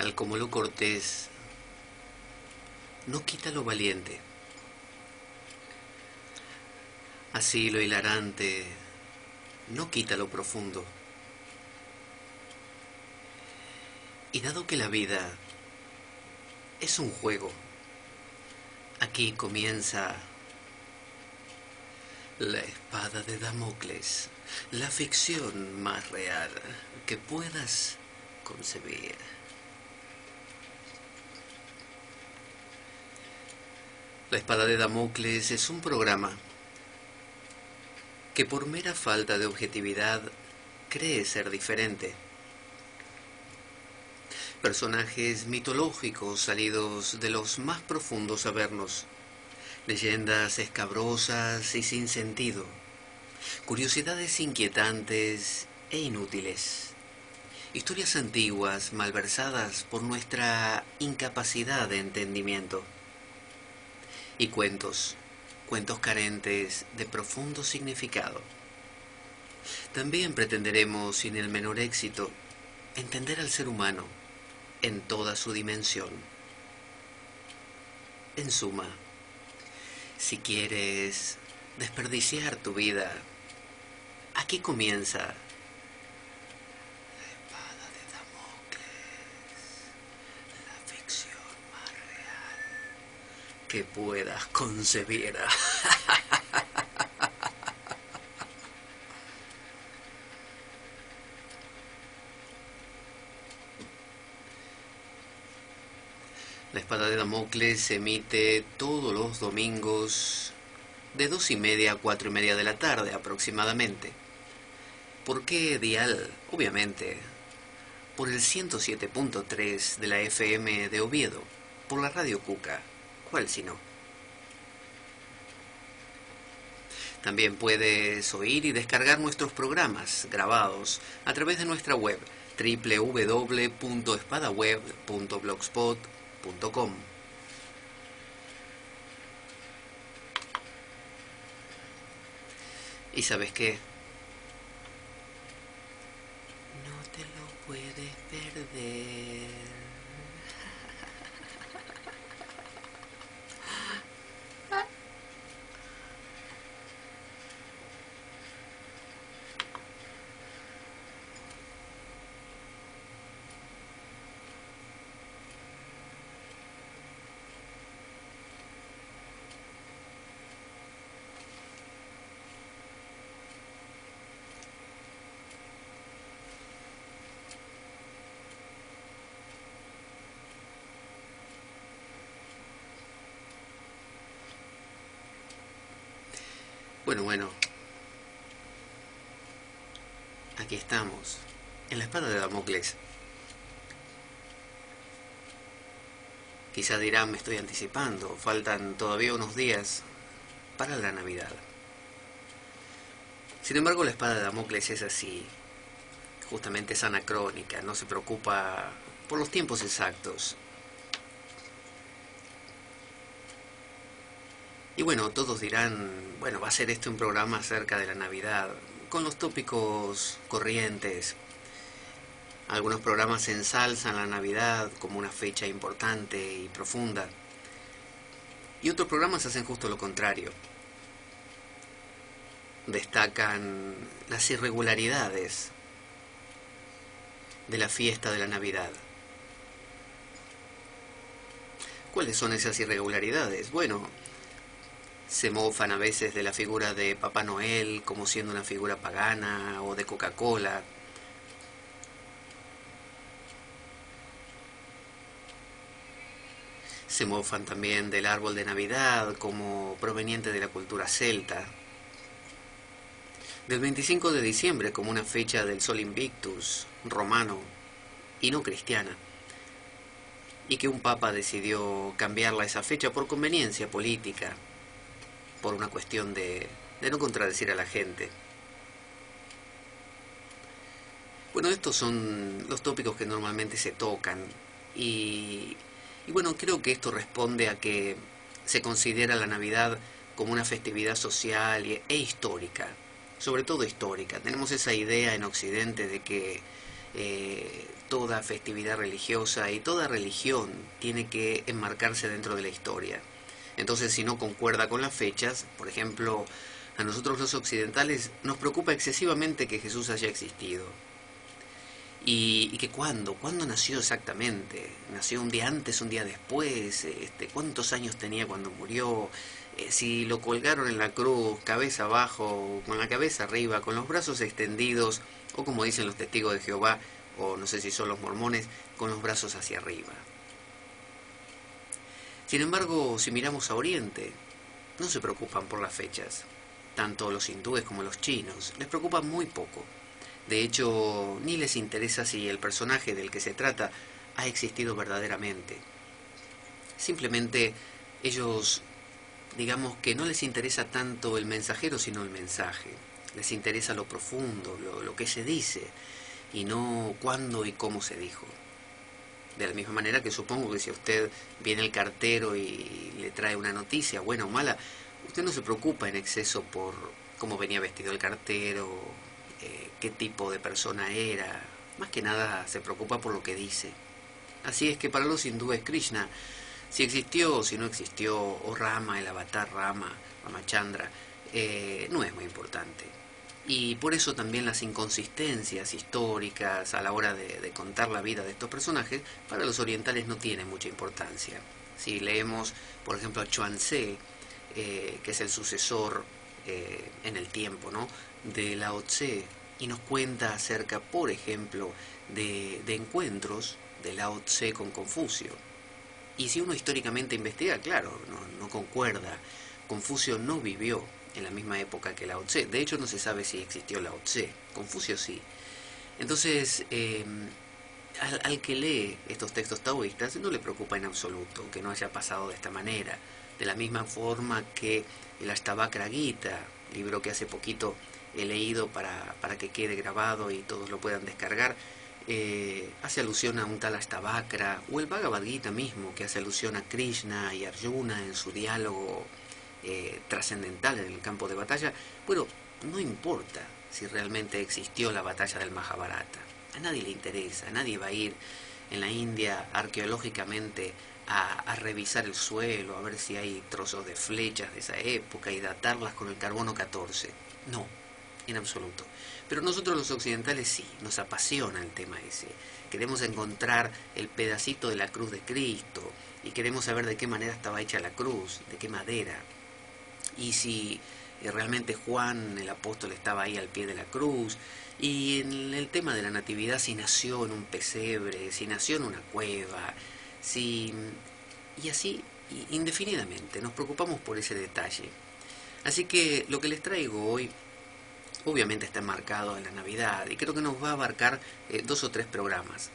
Tal como lo cortés no quita lo valiente, así lo hilarante no quita lo profundo. Y dado que la vida es un juego, aquí comienza la espada de Damocles, la ficción más real que puedas concebir. La espada de Damocles es un programa que por mera falta de objetividad cree ser diferente. Personajes mitológicos salidos de los más profundos avernos, leyendas escabrosas y sin sentido, curiosidades inquietantes e inútiles, historias antiguas malversadas por nuestra incapacidad de entendimiento, y cuentos carentes de profundo significado. También pretenderemos, sin el menor éxito, entender al ser humano en toda su dimensión. En suma, si quieres desperdiciar tu vida, aquí comienza la espada de Damocles, la ficción más real que puedas concebir. La espada de Damocles se emite todos los domingos de 2:30 a 4:30 de la tarde aproximadamente. ¿Por qué dial? Obviamente, por el 107.3 de la FM de Oviedo, por la Radio Cuca. ¿Cuál si no? También puedes oír y descargar nuestros programas grabados a través de nuestra web www.espadaweb.blogspot.com. ¿Y sabes qué? No te lo puedes perder. Bueno, aquí estamos, en la espada de Damocles. Quizá dirán, me estoy anticipando, faltan todavía unos días para la Navidad. Sin embargo, la espada de Damocles es así, justamente es anacrónica, no se preocupa por los tiempos exactos. Y bueno, todos dirán, bueno, va a ser este un programa acerca de la Navidad, con los tópicos corrientes. Algunos programas ensalzan la Navidad como una fecha importante y profunda. Y otros programas hacen justo lo contrario. Destacan las irregularidades de la fiesta de la Navidad. ¿Cuáles son esas irregularidades? Bueno, se mofan a veces de la figura de Papá Noel como siendo una figura pagana o de Coca-Cola. Se mofan también del árbol de Navidad como proveniente de la cultura celta. Del 25 de diciembre como una fecha del Sol Invictus, romano y no cristiana. Y que un papa decidió cambiarla a esa fecha por conveniencia política, por una cuestión de no contradecir a la gente. Bueno, estos son los tópicos que normalmente se tocan y bueno, creo que esto responde a que se considera la Navidad como una festividad social e histórica, sobre todo histórica. Tenemos esa idea en Occidente de que toda festividad religiosa y toda religión tiene que enmarcarse dentro de la historia. Entonces, si no concuerda con las fechas, por ejemplo, a nosotros los occidentales nos preocupa excesivamente que Jesús haya existido. Y que cuándo nació exactamente, nació un día antes, un día después, cuántos años tenía cuando murió, si lo colgaron en la cruz, cabeza abajo, con la cabeza arriba, con los brazos extendidos, o como dicen los testigos de Jehová, o no sé si son los mormones, con los brazos hacia arriba. Sin embargo, si miramos a Oriente, no se preocupan por las fechas. Tanto los hindúes como los chinos les preocupa muy poco. De hecho, ni les interesa si el personaje del que se trata ha existido verdaderamente. Simplemente ellos, digamos que no les interesa tanto el mensajero, sino el mensaje. Les interesa lo profundo, lo que se dice, y no cuándo y cómo se dijo. De la misma manera que supongo que si a usted viene el cartero y le trae una noticia, buena o mala, usted no se preocupa en exceso por cómo venía vestido el cartero, qué tipo de persona era. Más que nada se preocupa por lo que dice. Así es que para los hindúes Krishna, si existió o si no existió, o Rama, el avatar Rama, Ramachandra, no es muy importante. Y por eso también las inconsistencias históricas a la hora de contar la vida de estos personajes, para los orientales no tienen mucha importancia. Si leemos, por ejemplo, a Chuang-Tzu, que es el sucesor en el tiempo, ¿no?, de Lao Tse, y nos cuenta acerca, por ejemplo, de encuentros de Lao Tse con Confucio. Y si uno históricamente investiga, claro, no concuerda. Confucio no vivió en la misma época que Lao Tse. De hecho, no se sabe si existió Lao Tse. Confucio sí. Entonces, al que lee estos textos taoístas no le preocupa en absoluto que no haya pasado de esta manera. De la misma forma que el Ashtavakra Gita, libro que hace poquito he leído para que quede grabado y todos lo puedan descargar, hace alusión a un tal Ashtavakra, o el Bhagavad Gita mismo, que hace alusión a Krishna y Arjuna en su diálogo trascendental en el campo de batalla. Bueno, no importa si realmente existió la batalla del Mahabharata. A nadie le interesa, a nadie va a ir en la India arqueológicamente a revisar el suelo, a ver si hay trozos de flechas de esa época y datarlas con el carbono 14. No, en absoluto. Pero nosotros los occidentales sí, nos apasiona el tema ese. Queremos encontrar el pedacito de la cruz de Cristo y queremos saber de qué manera estaba hecha la cruz, de qué madera. Y si realmente Juan, el apóstol, estaba ahí al pie de la cruz. Y en el tema de la natividad, si nació en un pesebre, si nació en una cueva, si... y así, indefinidamente, nos preocupamos por ese detalle. Así que lo que les traigo hoy, obviamente está enmarcado en la Navidad, y creo que nos va a abarcar 2 o 3 programas.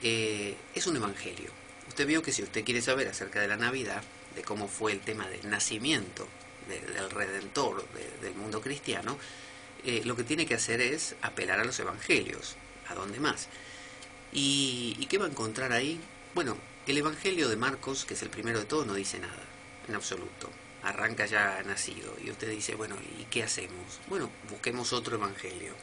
Es un evangelio. Usted vio que si usted quiere saber acerca de la Navidad, de cómo fue el tema del nacimiento del Redentor del mundo cristiano, lo que tiene que hacer es apelar a los evangelios. ¿A dónde más? ¿Y qué va a encontrar ahí? Bueno, el evangelio de Marcos, que es el primero de todos, no dice nada, en absoluto. Arranca ya nacido. Y usted dice, bueno, ¿y qué hacemos? Bueno, busquemos otro evangelio.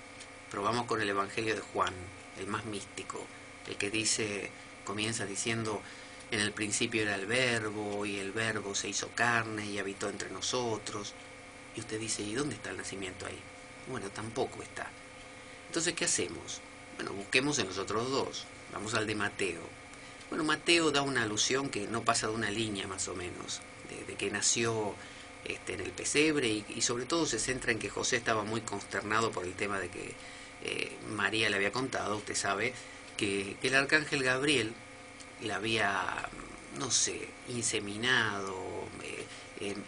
Probamos con el evangelio de Juan, el más místico, el que dice, comienza diciendo, en el principio era el verbo, y el verbo se hizo carne y habitó entre nosotros. Y usted dice, ¿y dónde está el nacimiento ahí? Bueno, tampoco está. Entonces, ¿qué hacemos? Bueno, busquemos en los otros dos. Vamos al de Mateo. Bueno, Mateo da una alusión que no pasa de una línea más o menos, de que nació en el pesebre y sobre todo se centra en que José estaba muy consternado por el tema de que María le había contado, usted sabe, que el arcángel Gabriel la había, no sé, inseminado,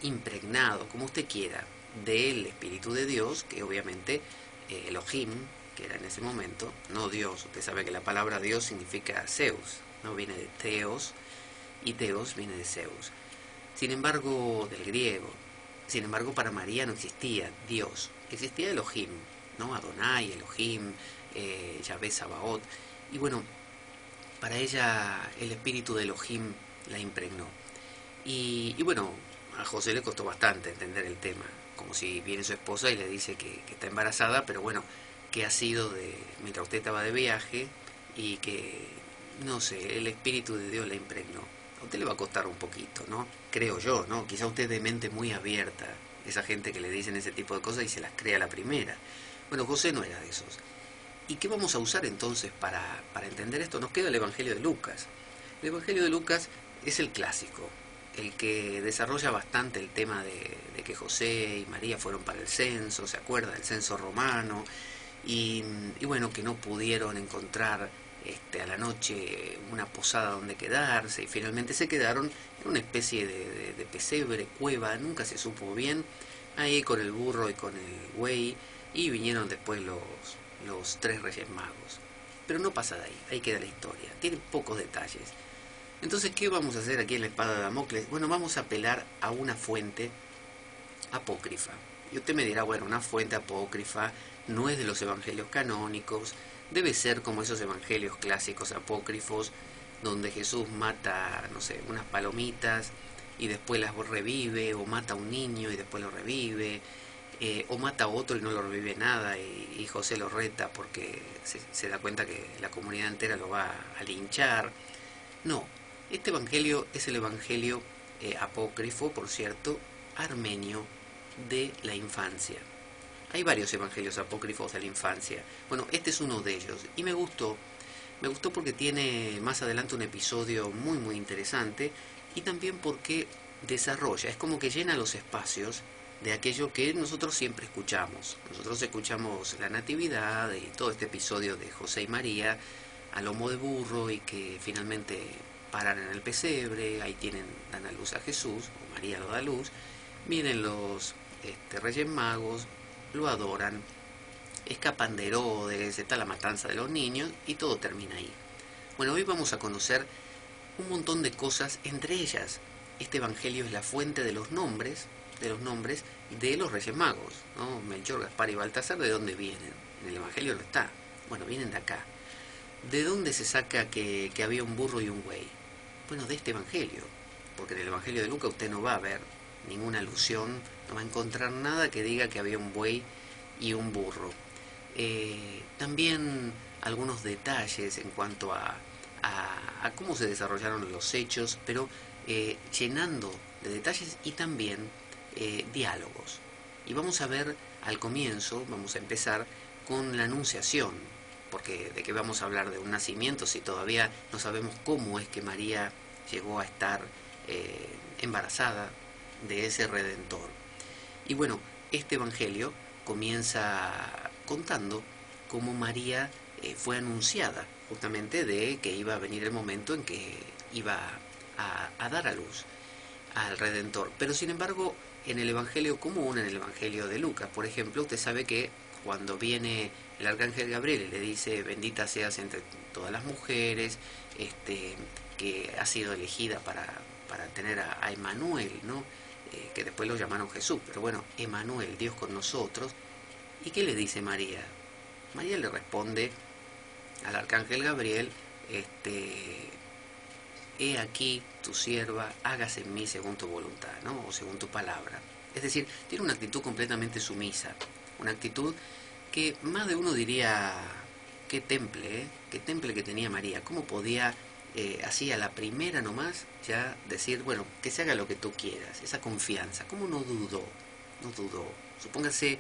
impregnado, como usted quiera, del Espíritu de Dios, que obviamente Elohim, que era en ese momento, no Dios. Usted sabe que la palabra Dios significa Zeus, no viene de Theos, y Theos viene de Zeus. Sin embargo, del griego. Sin embargo, para María no existía Dios, existía Elohim, ¿no? Adonai, Elohim, Yahvé Sabaoth. Y bueno, para ella el espíritu de Elohim la impregnó. Y bueno, a José le costó bastante entender el tema, como si viene su esposa y le dice que está embarazada, pero bueno, ¿qué ha sido de, mientras usted estaba de viaje, y que, no sé, el Espíritu de Dios la impregnó. A usted le va a costar un poquito, ¿no? Creo yo, ¿no? Quizá usted es de mente muy abierta, esa gente que le dicen ese tipo de cosas y se las cree a la primera. Bueno, José no era de esos. ¿Y qué vamos a usar entonces para entender esto? Nos queda el Evangelio de Lucas. El Evangelio de Lucas es el clásico, el que desarrolla bastante el tema de que José y María fueron para el censo, ¿se acuerda? El censo romano, y bueno, que no pudieron encontrar a la noche una posada donde quedarse, y finalmente se quedaron en una especie de pesebre, cueva, nunca se supo bien, ahí con el burro y con el buey, y vinieron después los tres reyes magos. Pero no pasa de ahí queda la historia, tiene pocos detalles. Entonces, ¿qué vamos a hacer aquí en la espada de Damocles? Bueno, vamos a apelar a una fuente apócrifa. Y usted me dirá, bueno, una fuente apócrifa no es de los evangelios canónicos, debe ser como esos evangelios clásicos apócrifos, donde Jesús mata, no sé, unas palomitas y después las revive, o mata a un niño y después lo revive, o mata a otro y no lo revive nada, y José lo reta porque se da cuenta que la comunidad entera lo va a linchar. No, este evangelio es el evangelio apócrifo, por cierto, armenio de la infancia. Hay varios evangelios apócrifos de la infancia. Bueno, este es uno de ellos y me gustó porque tiene más adelante un episodio muy muy interesante y también porque desarrolla, es como que llena los espacios de aquello que nosotros siempre escuchamos. Nosotros escuchamos la Natividad y todo este episodio de José y María a lomo de burro y que finalmente paran en el pesebre, ahí dan a luz a Jesús, o María lo da a luz, vienen los Reyes Magos, lo adoran, escapan de Herodes, está la matanza de los niños y todo termina ahí. Bueno, hoy vamos a conocer un montón de cosas, entre ellas este evangelio es la fuente de los nombres de los Reyes Magos, ¿no? Melchor, Gaspar y Baltasar, ¿de dónde vienen? En el evangelio no está. Bueno, vienen de acá. ¿De dónde se saca que había un burro y un buey? Bueno, de este evangelio, porque en el evangelio de Lucas usted no va a ver ninguna alusión, no va a encontrar nada que diga que había un buey y un burro. También algunos detalles en cuanto a cómo se desarrollaron los hechos, pero llenando de detalles y también diálogos. Y vamos a ver al comienzo, vamos a empezar con la anunciación, porque de qué vamos a hablar de un nacimiento si todavía no sabemos cómo es que María llegó a estar embarazada de ese Redentor. Y bueno, este Evangelio comienza contando cómo María fue anunciada justamente de que iba a venir el momento en que iba a dar a luz al Redentor. Pero sin embargo, en el Evangelio común, en el Evangelio de Lucas, por ejemplo, usted sabe que cuando viene el arcángel Gabriel y le dice, bendita seas entre todas las mujeres, que ha sido elegida para tener a Emmanuel, ¿no? Que después lo llamaron Jesús, pero bueno, Emmanuel, Dios con nosotros. ¿Y qué le dice María? María le responde al arcángel Gabriel, he aquí tu sierva, hágase en mí según tu voluntad, ¿no? O según tu palabra. Es decir, tiene una actitud completamente sumisa, una actitud que más de uno diría, qué temple, qué temple que tenía María, cómo podía, así a la primera nomás, ya decir, bueno, que se haga lo que tú quieras, esa confianza, cómo no dudó, no dudó. Supóngase,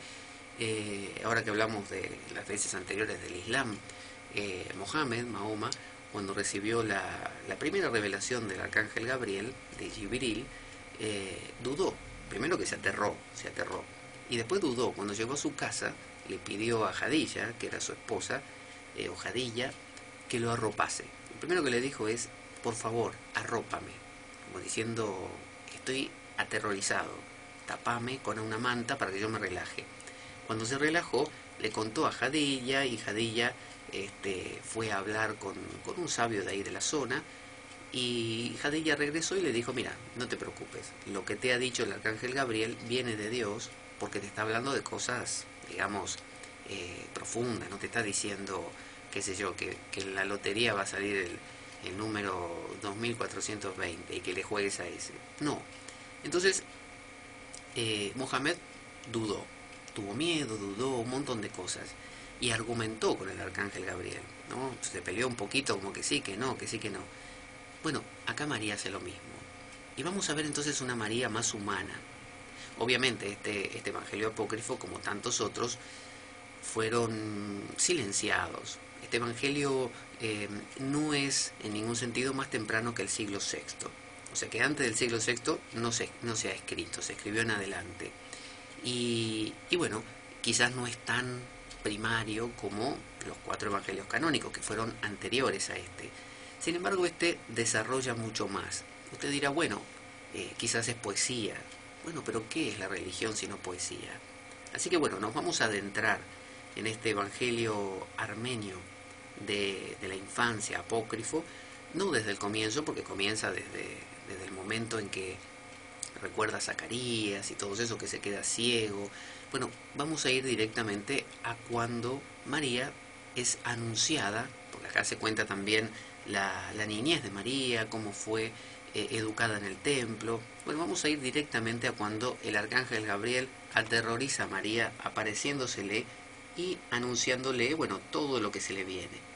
ahora que hablamos de las veces anteriores del Islam, Mohammed, Mahoma, cuando recibió la primera revelación del arcángel Gabriel, de Jibril, dudó. Primero que se aterró, y después dudó. Cuando llegó a su casa, le pidió a Jadilla, que era su esposa, o Jadilla, que lo arropase. Lo primero que le dijo es, por favor, arrópame, como diciendo, estoy aterrorizado, tapame con una manta para que yo me relaje. Cuando se relajó, le contó a Jadilla, y Jadilla fue a hablar con un sabio de ahí de la zona, y Jadilla regresó y le dijo, mira, no te preocupes, lo que te ha dicho el arcángel Gabriel viene de Dios, porque te está hablando de cosas, digamos, profundas, no te está diciendo, qué sé yo, que en la lotería va a salir el número 2420 y que le juegues a ese. No. Entonces, Mohamed dudó, tuvo miedo, dudó, un montón de cosas. y argumentó con el arcángel Gabriel, ¿no? Se peleó un poquito como que sí, que no, que sí, que no. Bueno, acá María hace lo mismo. Y vamos a ver entonces una María más humana. Obviamente este evangelio apócrifo, como tantos otros, fueron silenciados. Este evangelio no es en ningún sentido más temprano que el siglo sexto. O sea que antes del siglo sexto no se ha escrito, se escribió en adelante. Y bueno, quizás no es tan primario como los 4 evangelios canónicos, que fueron anteriores a este. Sin embargo, este desarrolla mucho más. Usted dirá, bueno, quizás es poesía. Bueno, pero ¿qué es la religión sino poesía? Así que bueno, nos vamos a adentrar en este evangelio armenio de la infancia apócrifo, no desde el comienzo, porque comienza desde el momento en que recuerda a Zacarías y todo eso, que se queda ciego. Bueno, vamos a ir directamente a cuando María es anunciada, porque acá se cuenta también la niñez de María, cómo fue educada en el templo. Bueno, vamos a ir directamente a cuando el arcángel Gabriel aterroriza a María apareciéndosele y anunciándole, bueno, todo lo que se le viene.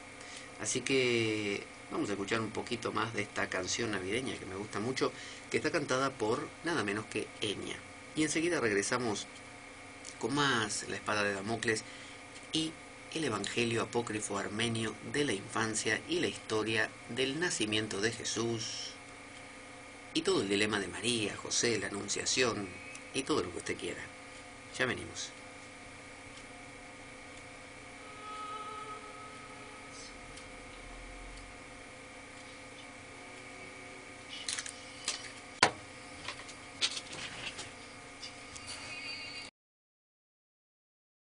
Así que vamos a escuchar un poquito más de esta canción navideña que me gusta mucho, que está cantada por nada menos que Enya. Y enseguida regresamos con más La espada de Damocles y el evangelio apócrifo armenio de la infancia y la historia del nacimiento de Jesús y todo el dilema de María, José, la anunciación y todo lo que usted quiera. Ya venimos.